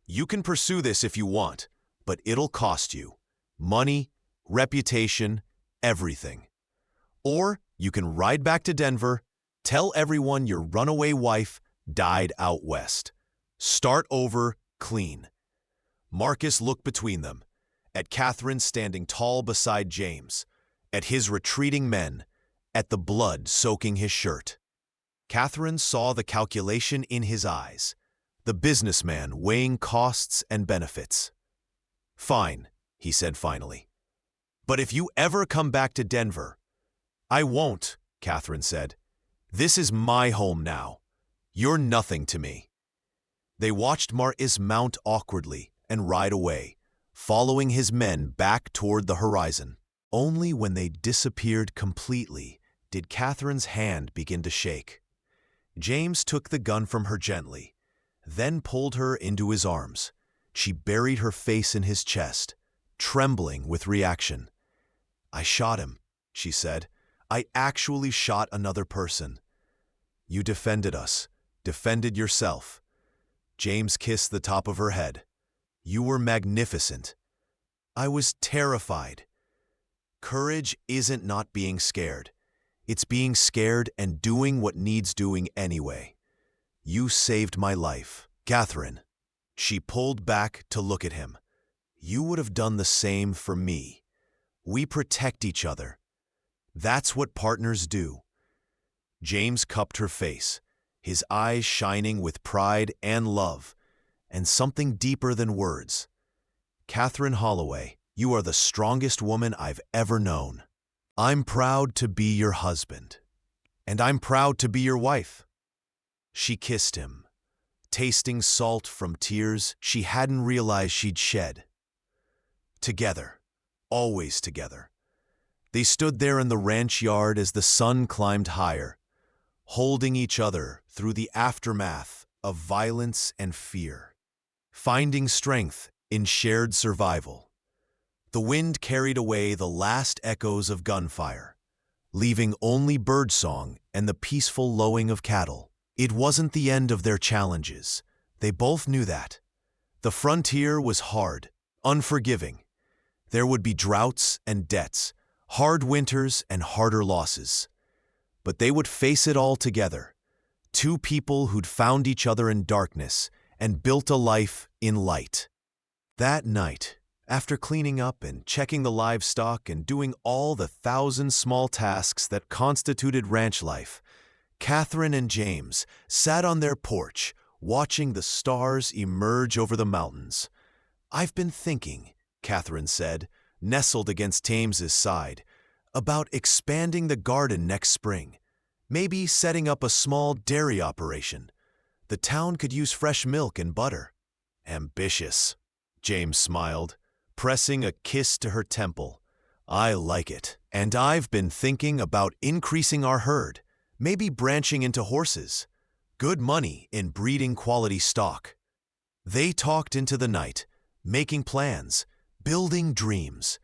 Speaker 1: You can pursue this if you want, but it'll cost you. Money, reputation, everything. Or you can ride back to Denver, tell everyone your runaway wife died out west. Start over clean. Marcus looked between them, at Catherine standing tall beside James, at his retreating men, at the blood soaking his shirt. Catherine saw the calculation in his eyes, the businessman weighing costs and benefits. Fine, he said finally. But if you ever come back to Denver— I won't, Catherine said. This is my home now. You're nothing to me. They watched Marcus mount awkwardly and ride away, following his men back toward the horizon. Only when they disappeared completely did Catherine's hand begin to shake. James took the gun from her gently, then pulled her into his arms. She buried her face in his chest, trembling with reaction. "I shot him," she said. "I actually shot another person." "You defended us, defended yourself." James kissed the top of her head. "You were magnificent." "I was terrified." Courage isn't not being scared. It's being scared and doing what needs doing anyway. You saved my life, Catherine. She pulled back to look at him. You would have done the same for me. We protect each other. That's what partners do. James cupped her face, his eyes shining with pride and love, and something deeper than words. "Catherine Holloway, you are the strongest woman I've ever known. I'm proud to be your husband, and I'm proud to be your wife." She kissed him, tasting salt from tears she hadn't realized she'd shed. Together, always together. They stood there in the ranch yard as the sun climbed higher, holding each other through the aftermath of violence and fear, finding strength in shared survival. The wind carried away the last echoes of gunfire, leaving only birdsong and the peaceful lowing of cattle. It wasn't the end of their challenges. They both knew that. The frontier was hard, unforgiving. There would be droughts and debts, hard winters and harder losses. But they would face it all together. Two people who'd found each other in darkness and built a life in light. That night, after cleaning up and checking the livestock and doing all the 1,000 small tasks that constituted ranch life, Catherine and James sat on their porch, watching the stars emerge over the mountains. "I've been thinking," Catherine said, nestled against James's side, "about expanding the garden next spring. Maybe setting up a small dairy operation. The town could use fresh milk and butter." "Ambitious," James smiled, pressing a kiss to her temple. "I like it. And I've been thinking about increasing our herd, maybe branching into horses. Good money in breeding quality stock." They talked into the night, making plans, building dreams.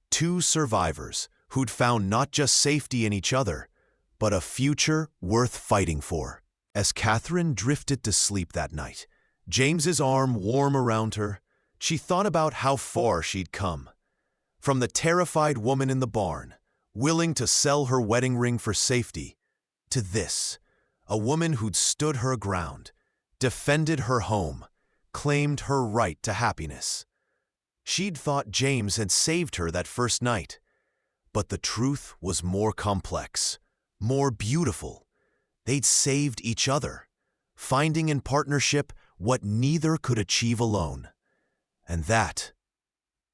Speaker 1: Two survivors who'd found not just safety in each other, but a future worth fighting for. As Catherine drifted to sleep that night, James's arm warm around her, she thought about how far she'd come. From the terrified woman in the barn, willing to sell her wedding ring for safety, to this, a woman who'd stood her ground, defended her home, claimed her right to happiness. She'd thought James had saved her that first night, but the truth was more complex, more beautiful. They'd saved each other, finding in partnership what neither could achieve alone. And that,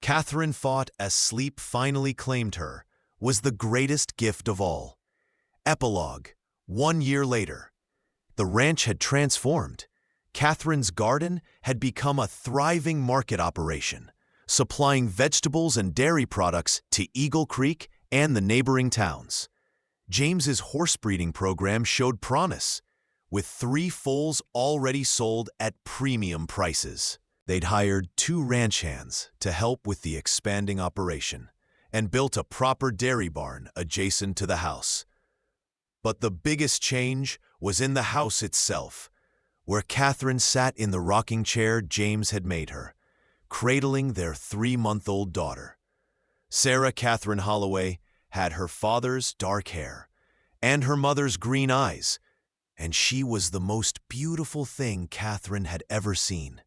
Speaker 1: Catherine thought as sleep finally claimed her, was the greatest gift of all. Epilogue. 1 year later. The ranch had transformed. Catherine's garden had become a thriving market operation, supplying vegetables and dairy products to Eagle Creek and the neighboring towns. James's horse breeding program showed promise, with 3 foals already sold at premium prices. They'd hired 2 ranch hands to help with the expanding operation and built a proper dairy barn adjacent to the house. But the biggest change was in the house itself, where Catherine sat in the rocking chair James had made her, cradling their 3-month-old daughter. Sarah Catherine Holloway had her father's dark hair and her mother's green eyes, and she was the most beautiful thing Catherine had ever seen.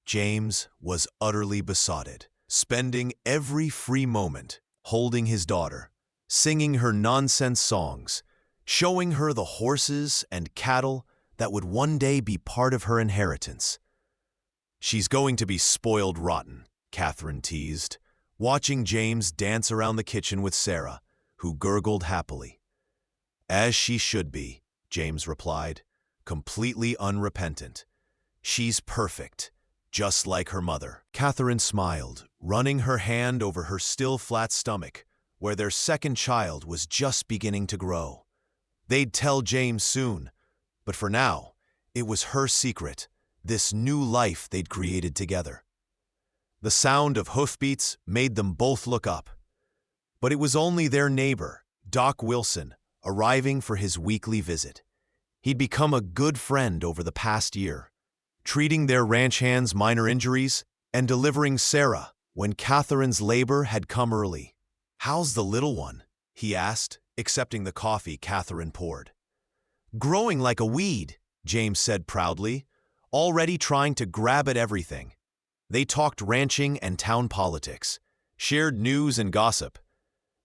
Speaker 1: James was utterly besotted, spending every free moment holding his daughter, singing her nonsense songs, showing her the horses and cattle that would one day be part of her inheritance. "She's going to be spoiled rotten," Catherine teased, watching James dance around the kitchen with Sarah, who gurgled happily. "As she should be," James replied, completely unrepentant. She's perfect, just like her mother. Catherine smiled, running her hand over her still flat stomach, where their second child was just beginning to grow. They'd tell James soon, but for now, it was her secret, this new life they'd created together. The sound of hoofbeats made them both look up. But it was only their neighbor, Doc Wilson, arriving for his weekly visit. He'd become a good friend over the past year, treating their ranch hands' minor injuries and delivering Sarah when Catherine's labor had come early. "How's the little one?" he asked, accepting the coffee Catherine poured. "Growing like a weed," James said proudly, already trying to grab at everything. They talked ranching and town politics, shared news and gossip.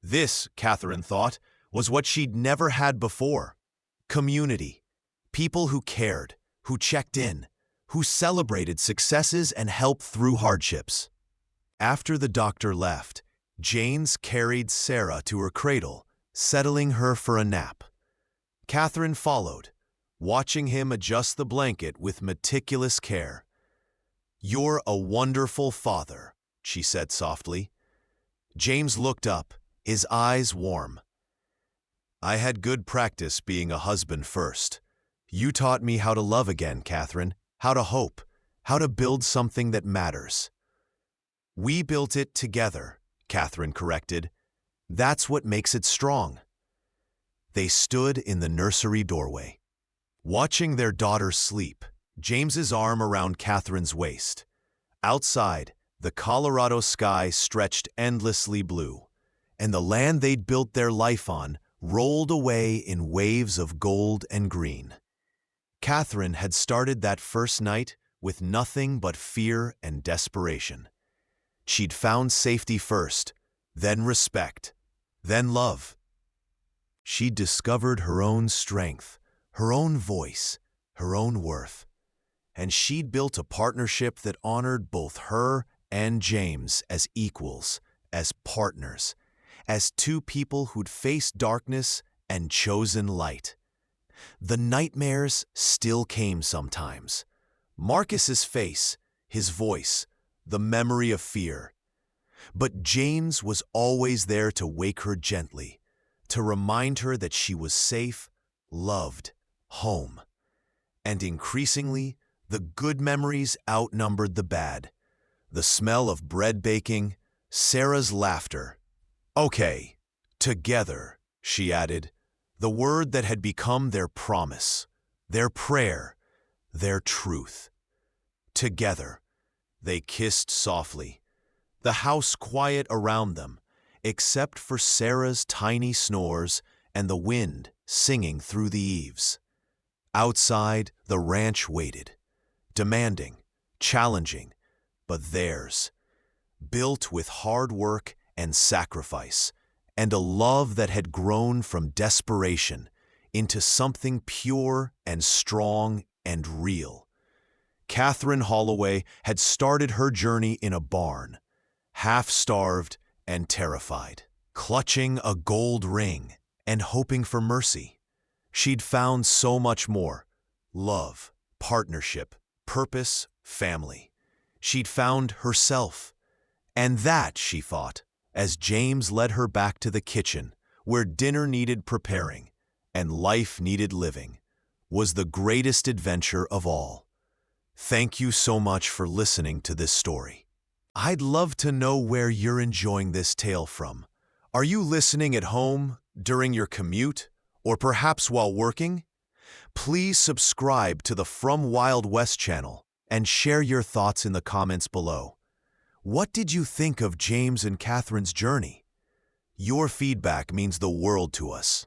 Speaker 1: This, Catherine thought, was what she'd never had before. Community. People who cared, who checked in, who celebrated successes and helped through hardships. After the doctor left, James carried Sarah to her cradle, settling her for a nap. Catherine followed, watching him adjust the blanket with meticulous care. "You're a wonderful father," she said softly. James looked up, his eyes warm. "I had good practice being a husband first. You taught me how to love again, Catherine, how to hope, how to build something that matters." "We built it together," Catherine corrected. "That's what makes it strong." They stood in the nursery doorway, watching their daughter sleep, James's arm around Catherine's waist. Outside, the Colorado sky stretched endlessly blue, and the land they'd built their life on rolled away in waves of gold and green. Catherine had started that first night with nothing but fear and desperation. She'd found safety first, then respect, then love. She'd discovered her own strength, her own voice, her own worth. And she'd built a partnership that honored both her and James as equals, as partners, as two people who'd faced darkness and chosen light. The nightmares still came sometimes. Marcus's face, his voice, the memory of fear. But James was always there to wake her gently, to remind her that she was safe, loved, home. And increasingly, the good memories outnumbered the bad. The smell of bread baking, Sarah's laughter. "Okay, together," she added, the word that had become their promise, their prayer, their truth. Together, they kissed softly, the house quiet around them, except for Sarah's tiny snores and the wind singing through the eaves. Outside, the ranch waited, demanding, challenging, but theirs, built with hard work and sacrifice, and a love that had grown from desperation into something pure and strong and real. Catherine Holloway had started her journey in a barn, half-starved and terrified, clutching a gold ring and hoping for mercy. She'd found so much more: love, partnership, purpose, family. She'd found herself. And that, she thought, as James led her back to the kitchen, where dinner needed preparing and life needed living, was the greatest adventure of all. Thank you so much for listening to this story. I'd love to know where you're enjoying this tale from. Are you listening at home, during your commute, or perhaps while working? Please subscribe to the From Wild West channel and share your thoughts in the comments below. What did you think of James and Catherine's journey? Your feedback means the world to us.